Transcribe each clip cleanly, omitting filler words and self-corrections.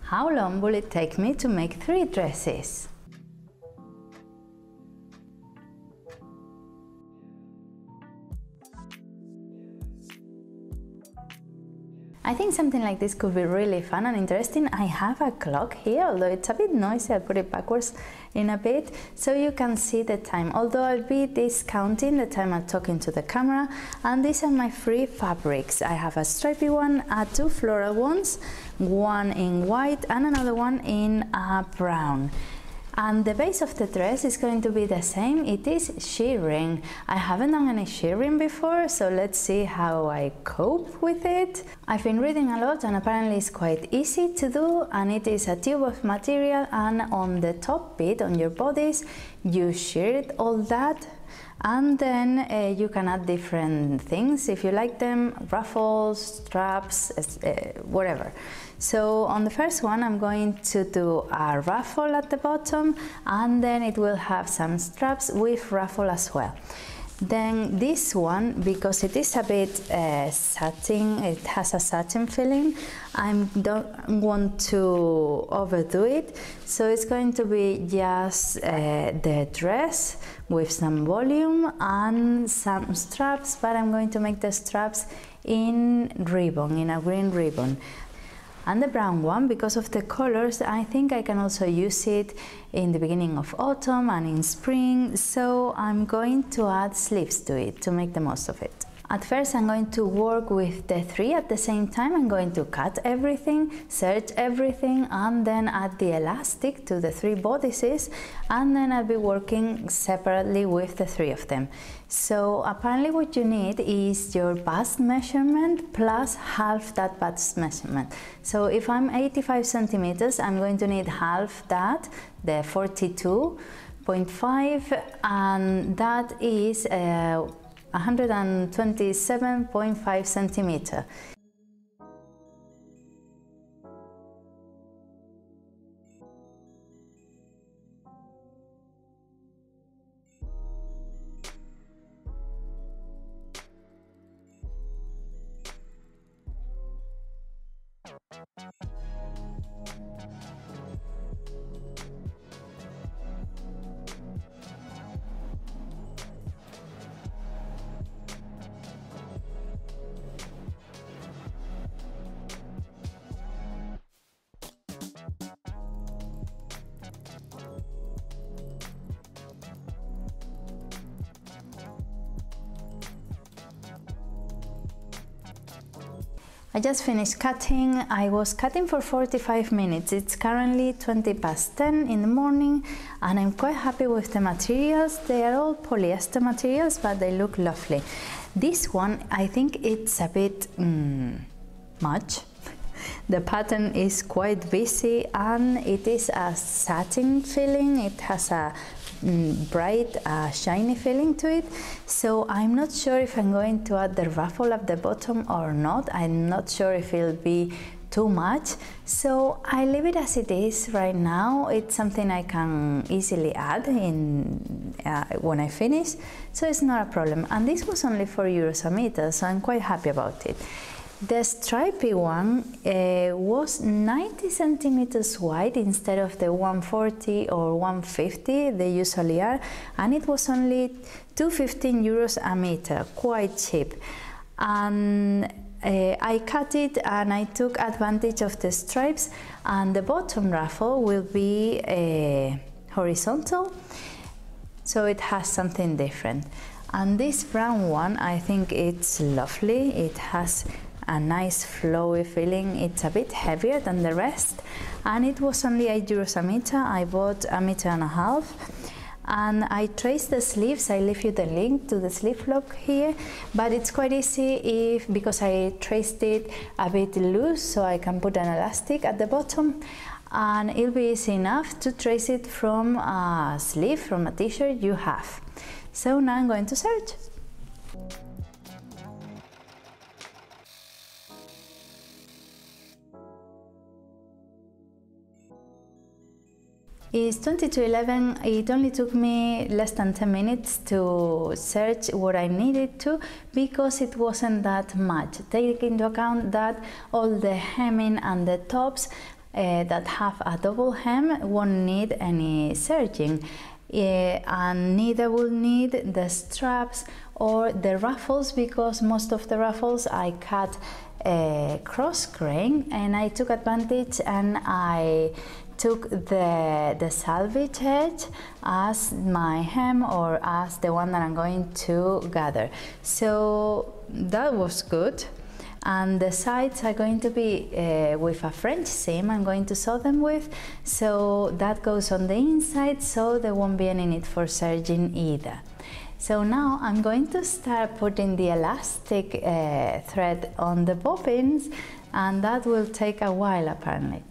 How long will it take me to make 3 dresses? I think something like this could be really fun and interesting. I have a clock here, although it's a bit noisy. I'll put it backwards in a bit so you can see the time, although I'll be discounting the time I'm talking to the camera. And these are my 3 fabrics. I have a stripy one, 2 floral ones, one in white and another one in brown. And the base of the dress is going to be the same. It is shirring. I haven't done any shirring before, so let's see how I cope with it. I've been reading a lot and apparently it's quite easy to do, and it is a tube of material, and on the top bit, on your bodice, you shirred all that, and then you can add different things if you like them, ruffles, straps, whatever. So on the first one I'm going to do a ruffle at the bottom, and then it will have some straps with ruffle as well. Then this one, because it is a bit satin, it has a satin feeling, I don't want to overdo it, so it's going to be just the dress with some volume and some straps, but I'm going to make the straps in ribbon, in a green ribbon. And the brown one, because of the colors, I think I can also use it in the beginning of autumn and in spring, so I'm going to add sleeves to it to make the most of it. At first I'm going to work with the 3 at the same time. I'm going to cut everything, serge everything, and then add the elastic to the 3 bodices, and then I'll be working separately with the 3 of them. So apparently what you need is your bust measurement plus half that bust measurement. So if I'm 85 centimeters, I'm going to need half that, the 42.5, and that is 127.5 centimeter. I just finished cutting. I was cutting for 45 minutes. It's currently 20 past 10 in the morning, and I'm quite happy with the materials. They are all polyester materials, but they look lovely. This one, I think it's a bit much. The pattern is quite busy, and it is a satin feeling. It has a bright shiny feeling to it, so I'm not sure if I'm going to add the ruffle at the bottom or not. I'm not sure if it'll be too much, so I leave it as it is right now. It's something I can easily add in when I finish, so it's not a problem. And this was only €4 a meter, so I'm quite happy about it. The stripy one was 90 centimeters wide instead of the 140 or 150 they usually are, and it was only €215 a meter, quite cheap. And I cut it and I took advantage of the stripes, and the bottom ruffle will be horizontal, so it has something different. And this brown one, I think it's lovely. It has a nice flowy feeling. It's a bit heavier than the rest, and it was only €8 a meter. I bought 1.5 meters, and I traced the sleeves. I leave you the link to the sleeve log here, but it's quite easy because I traced it a bit loose, so I can put an elastic at the bottom, and it'll be easy enough to trace it from a sleeve, from a t-shirt you have. So now I'm going to serge. It's 20 to 11. It only took me less than 10 minutes to serge what I needed to, because it wasn't that much. Take into account that all the hemming and the tops that have a double hem won't need any serging, and neither will need the straps or the ruffles, because most of the ruffles I cut cross grain, and I took advantage and I took the salvage edge as my hem or as the one that I'm going to gather. So that was good. And the sides are going to be with a French seam I'm going to sew them with, so that goes on the inside, so there won't be any need for serging either. So now I'm going to start putting the elastic thread on the bobbins, and that will take a while apparently.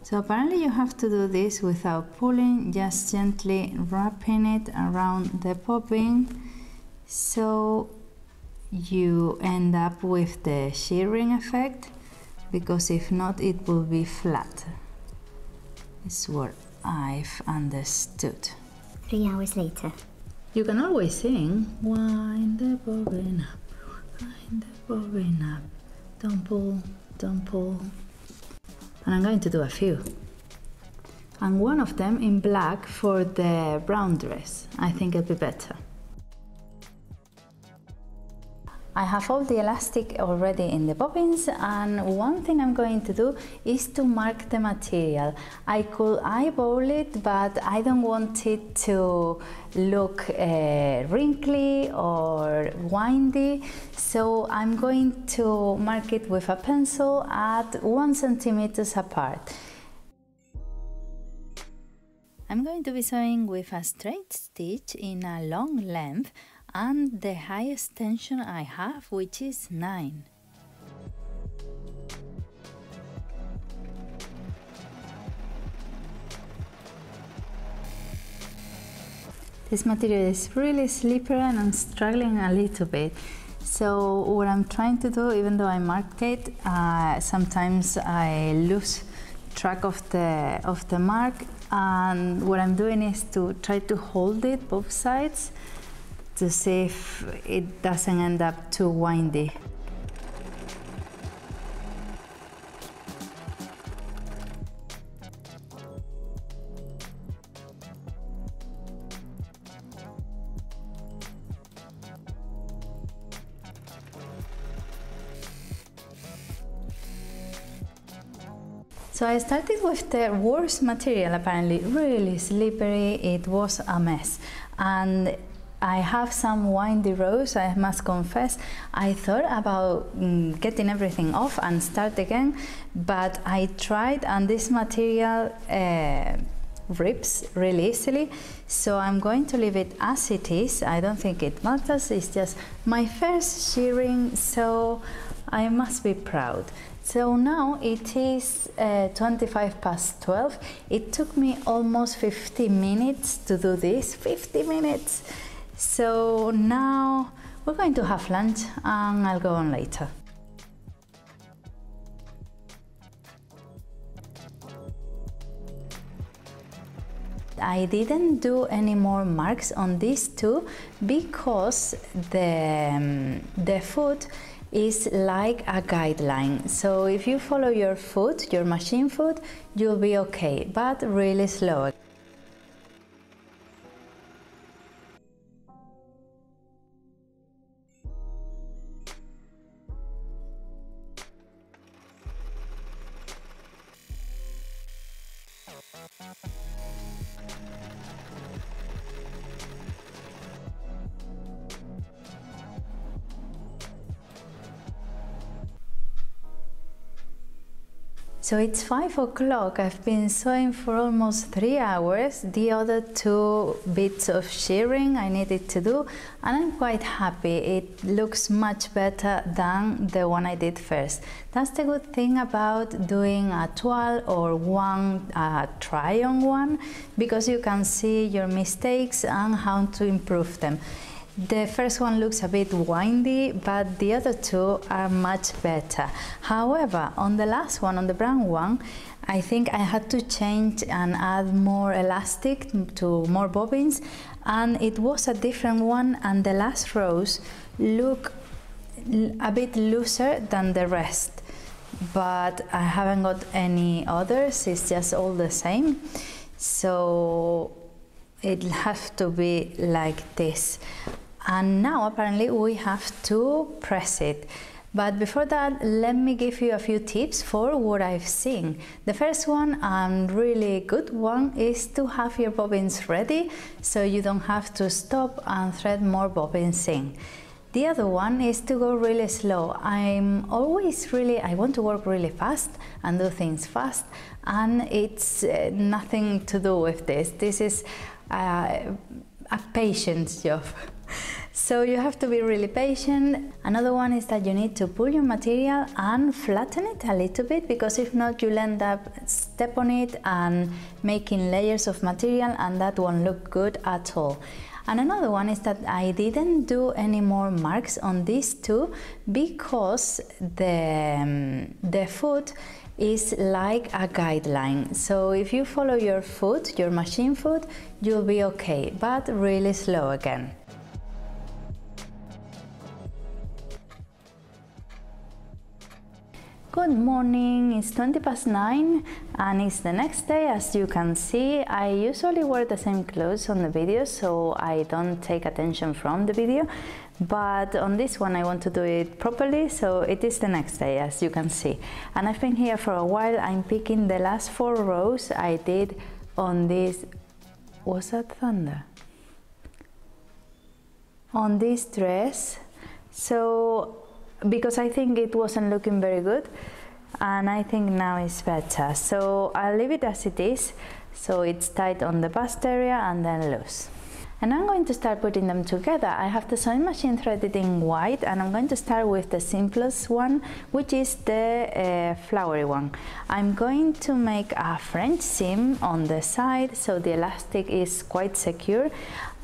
So apparently you have to do this without pulling, just gently wrapping it around the bobbin, so you end up with the shirring effect, because if not it will be flat. It's what I've understood. 3 hours later. You can always sing, wind the bobbin up, wind the bobbin up, don't pull, don't pull. And I'm going to do a few. And one of them in black for the brown dress. I think it'll be better. I have all the elastic already in the bobbins, and one thing I'm going to do is to mark the material. I could eyeball it, but I don't want it to look wrinkly or windy, so I'm going to mark it with a pencil at 1 centimeter apart. I'm going to be sewing with a straight stitch in a long length and the highest tension I have, which is 9. This material is really slippery and I'm struggling a little bit. So what I'm trying to do, even though I marked it, sometimes I lose track of the mark, and what I'm doing is to try to hold it both sides to see if it doesn't end up too windy. So I started with the worst material, apparently really slippery. It was a mess, and I have some windy rows, I must confess. I thought about getting everything off and start again, but I tried, and this material rips really easily, so I'm going to leave it as it is. I don't think it matters, it's just my first shirring, so I must be proud. So now it is 25 past 12. It took me almost 50 minutes to do this, 50 minutes. So now we're going to have lunch and I'll go on later. I didn't do any more marks on these two because the foot is like a guideline. So if you follow your foot, your machine foot, you'll be okay, but really slow. So it's 5 o'clock, I've been sewing for almost 3 hours, the other 2 bits of shirring I needed to do, and I'm quite happy. It looks much better than the one I did first. That's the good thing about doing a toile or one try-on one, because you can see your mistakes and how to improve them. The first one looks a bit windy, but the other 2 are much better. However, on the last one, on the brown one, I think I had to change and add more elastic to more bobbins, and it was a different one, and the last rows look a bit looser than the rest, but I haven't got any others, it's just all the same, so it has to be like this. And now apparently we have to press it. But before that, let me give you a few tips for what I've seen. The first one, and really good one, is to have your bobbins ready so you don't have to stop and thread more bobbins in. The other one is to go really slow. I want to work really fast and do things fast, and it's nothing to do with this. This is a patience job. So you have to be really patient. Another one is that you need to pull your material and flatten it a little bit, because if not you'll end up step on it and making layers of material, and that won't look good at all. And another one is that I didn't do any more marks on these two because the foot is like a guideline. So if you follow your foot, your machine foot, you'll be okay, but really slow again. Good morning, it's 9:20 and it's the next day. As you can see, I usually wear the same clothes on the video, so I don't take attention from the video, but on this one I want to do it properly, so it is the next day, as you can see. And I've been here for a while. I'm picking the last 4 rows I did on this, was that thunder? On this dress, so because I think it wasn't looking very good, and I think now it's better, so I'll leave it as it is, so it's tight on the bust area and then loose. And I'm going to start putting them together. I have the sewing machine threaded in white, and I'm going to start with the simplest one, which is the flowery one. I'm going to make a French seam on the side so the elastic is quite secure,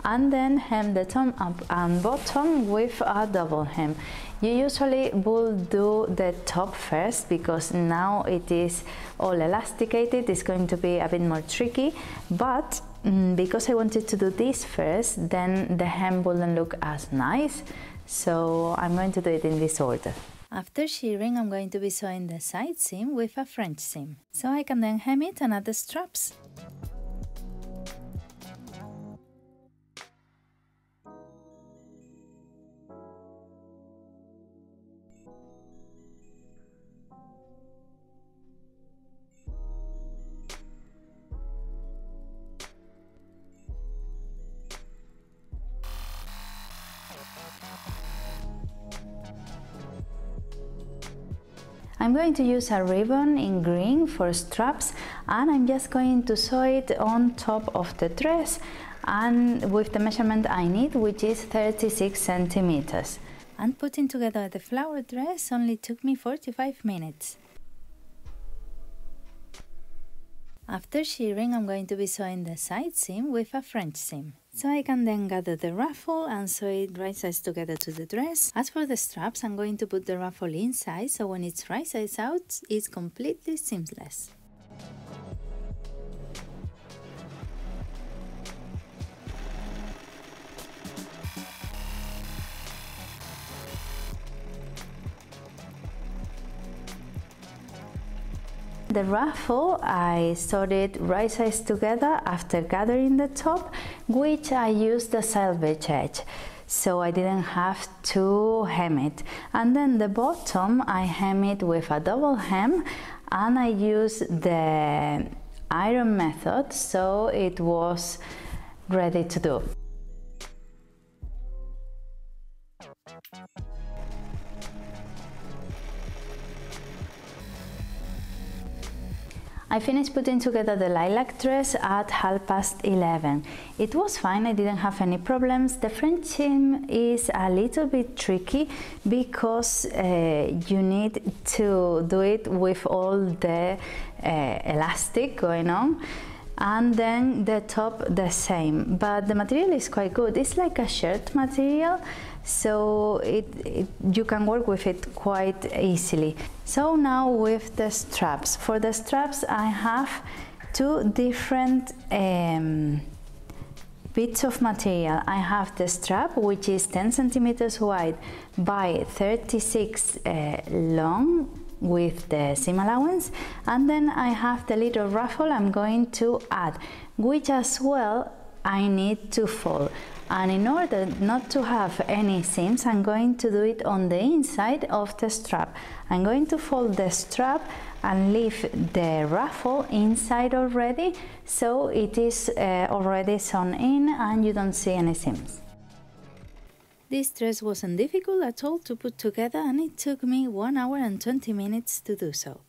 and then hem the top up and bottom with a double hem. You usually will do the top first because now it is all elasticated. It's going to be a bit more tricky, but because I wanted to do this first, then the hem wouldn't look as nice, so I'm going to do it in this order. After shirring, I'm going to be sewing the side seam with a French seam, so I can then hem it and add the straps. I'm going to use a ribbon in green for straps, and I'm just going to sew it on top of the dress, and with the measurement I need, which is 36 centimeters. And putting together the flower dress only took me 45 minutes. After shirring, I'm going to be sewing the side seam with a French seam, so I can then gather the ruffle and sew it right sides together to the dress. As for the straps, I'm going to put the ruffle inside, so when it's right sides out, it's completely seamless. The ruffle, I sewed it right sides together after gathering the top, which I used the selvage edge, so I didn't have to hem it. And then the bottom, I hem it with a double hem, and I used the iron method, so it was ready to do. I finished putting together the lilac dress at 11:30. It was fine, I didn't have any problems. The French seam is a little bit tricky because you need to do it with all the elastic going on, and then the top the same, but the material is quite good. It's like a shirt material, so you can work with it quite easily. So now with the straps. For the straps I have two different bits of material. I have the strap, which is 10 centimeters wide by 36 long with the seam allowance, and then I have the little ruffle I'm going to add, which as well I need to fold. And in order not to have any seams, I'm going to do it on the inside of the strap. I'm going to fold the strap and leave the ruffle inside already, so it is already sewn in and you don't see any seams. This dress wasn't difficult at all to put together, and it took me 1 hour and 20 minutes to do so.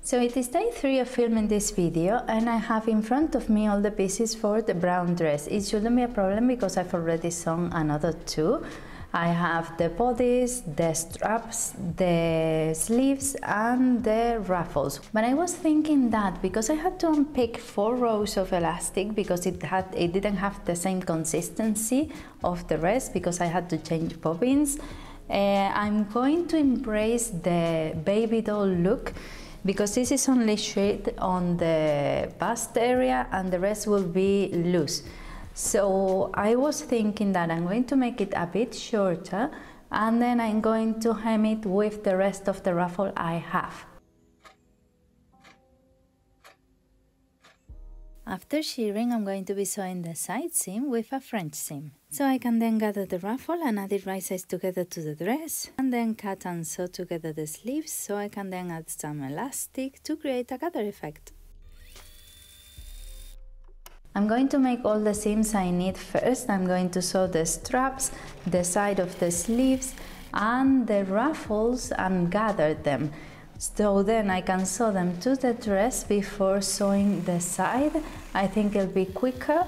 So it is day 3 of filming this video, and I have in front of me all the pieces for the brown dress. It shouldn't be a problem because I've already sewn another 2. I have the bodice, the straps, the sleeves and the ruffles. But I was thinking that because I had to unpick 4 rows of elastic because it didn't have the same consistency of the rest, because I had to change bobbins, I'm going to embrace the baby doll look, because this is only shirred on the bust area and the rest will be loose. So I was thinking that I'm going to make it a bit shorter, and then I'm going to hem it with the rest of the ruffle I have. After shirring, I'm going to be sewing the side seam with a French seam. So I can then gather the ruffle and add it right size together to the dress, and then cut and sew together the sleeves, so I can then add some elastic to create a gather effect. I'm going to make all the seams I need first. I'm going to sew the straps, the side of the sleeves and the ruffles and gather them. So then I can sew them to the dress before sewing the side. I think it'll be quicker.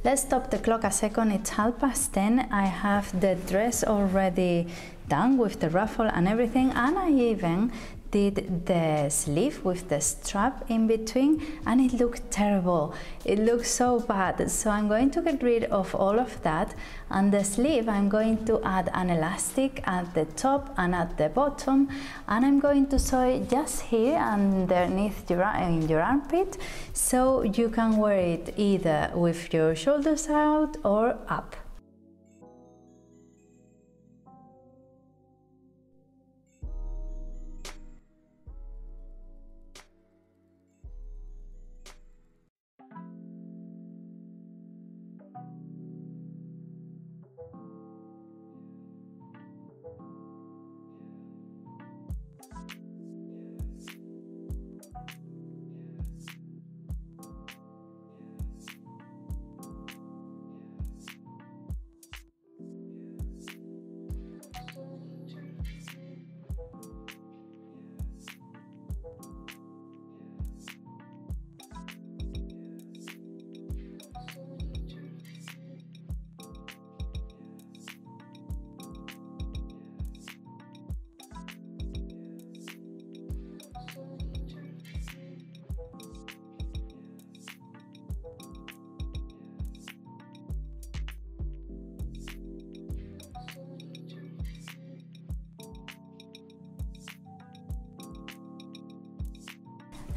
Let's stop the clock a second, it's 10:30. I have the dress already done with the ruffle and everything, and I even did the sleeve with the strap in between, and it looked terrible. It looked so bad, so I'm going to get rid of all of that, and the sleeve I'm going to add an elastic at the top and at the bottom, and I'm going to sew it just here underneath your armpit, so you can wear it either with your shoulders out or up.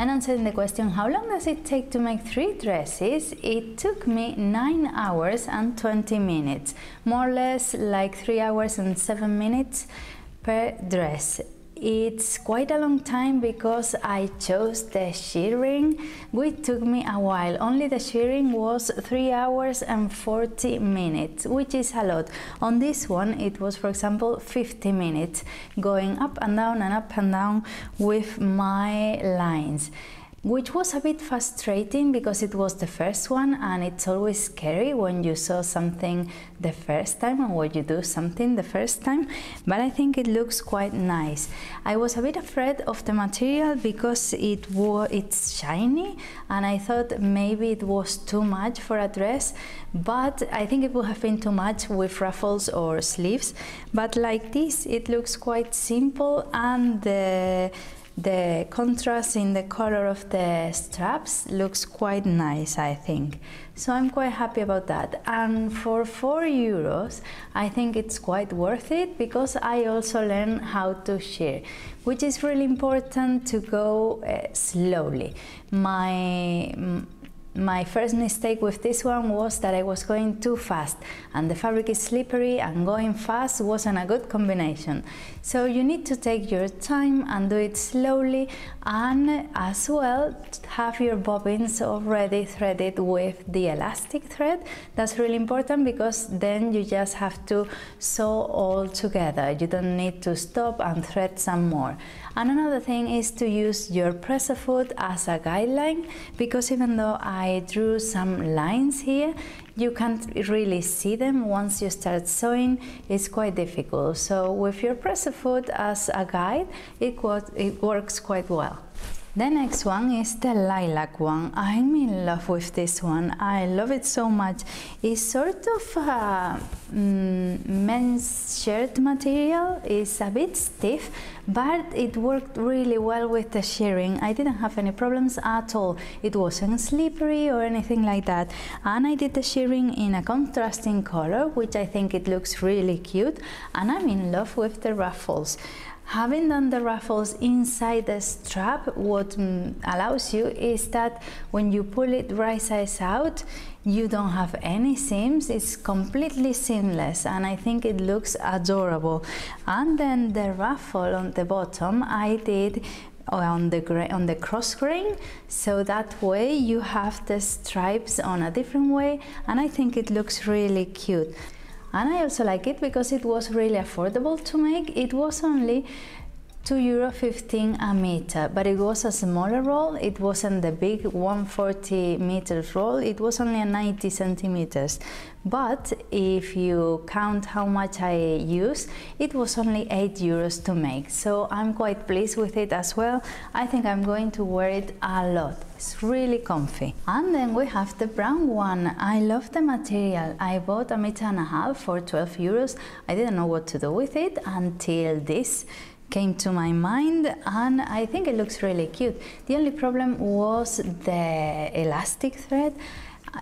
And answering the question, how long does it take to make 3 dresses? It took me 9 hours and 20 minutes, more or less like 3 hours and 7 minutes per dress. It's quite a long time because I chose the shirring, which took me a while. Only the shirring was 3 hours and 40 minutes, which is a lot. On this one it was, for example, 50 minutes going up and down with my lines. which was a bit frustrating because it was the first one, and it's always scary when you sew something the first time and when you do something the first time, but I think it looks quite nice. I was a bit afraid of the material because it's shiny, and I thought maybe it was too much for a dress, but I think it would have been too much with ruffles or sleeves. But like this, it looks quite simple, and the contrast in the color of the straps looks quite nice, I think. So I'm quite happy about that. And for €4, I think it's quite worth it because I also learned how to shear, which is really important to go slowly. My first mistake with this one was that I was going too fast, and the fabric is slippery, and going fast wasn't a good combination. So you need to take your time and do it slowly, and as well have your bobbins already threaded with the elastic thread. That's really important because then you just have to sew all together. You don't need to stop and thread some more. And another thing is to use your presser foot as a guideline, because even though I drew some lines here, you can't really see them once you start sewing. It's quite difficult. So with your presser foot as a guide, it works quite well. The next one is the lilac one. I'm in love with this one. I love it so much. It's sort of a men's shirt material. It's a bit stiff, but it worked really well with the shirring. I didn't have any problems at all. It wasn't slippery or anything like that. And I did the shirring in a contrasting color, which I think it looks really cute. And I'm in love with the ruffles. Having done the ruffles inside the strap, what allows you is that when you pull it right sides out, you don't have any seams. It's completely seamless, and I think it looks adorable. And then the ruffle on the bottom I did on the cross grain, so that way you have the stripes on a different way, and I think it looks really cute. And I also like it because it was really affordable to make. It was only €2.15 a meter, but it was a smaller roll. It wasn't the big 140 meters roll, it was only a 90 centimeters. But if you count how much I used, it was only €8 to make. So I'm quite pleased with it as well. I think I'm going to wear it a lot. It's really comfy. And then we have the brown one. I love the material. I bought 1.5 meters for €12. I didn't know what to do with it until this came to my mind, and I think it looks really cute. The only problem was the elastic thread,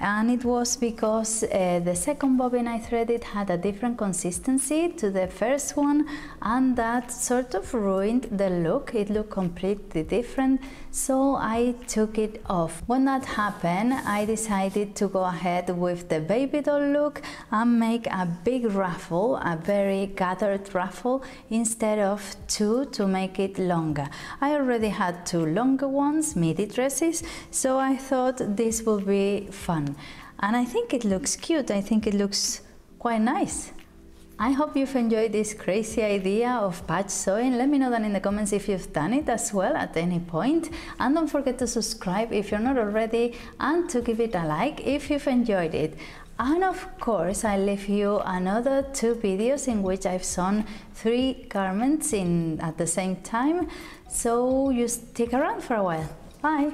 and it was because the second bobbin I threaded had a different consistency to the first one, and that sort of ruined the look. It looked completely different, so I took it off. When that happened, I decided to go ahead with the baby doll look and make a big ruffle, a very gathered ruffle, instead of two to make it longer. I already had 2 longer ones, midi dresses, so I thought this would be fun. And I think it looks cute. I think it looks quite nice. I hope you've enjoyed this crazy idea of patch sewing. Let me know down in the comments if you've done it as well at any point. And don't forget to subscribe if you're not already, and to give it a like if you've enjoyed it. And of course, I leave you another 2 videos in which I've sewn 3 garments at the same time. So you stick around for a while. Bye!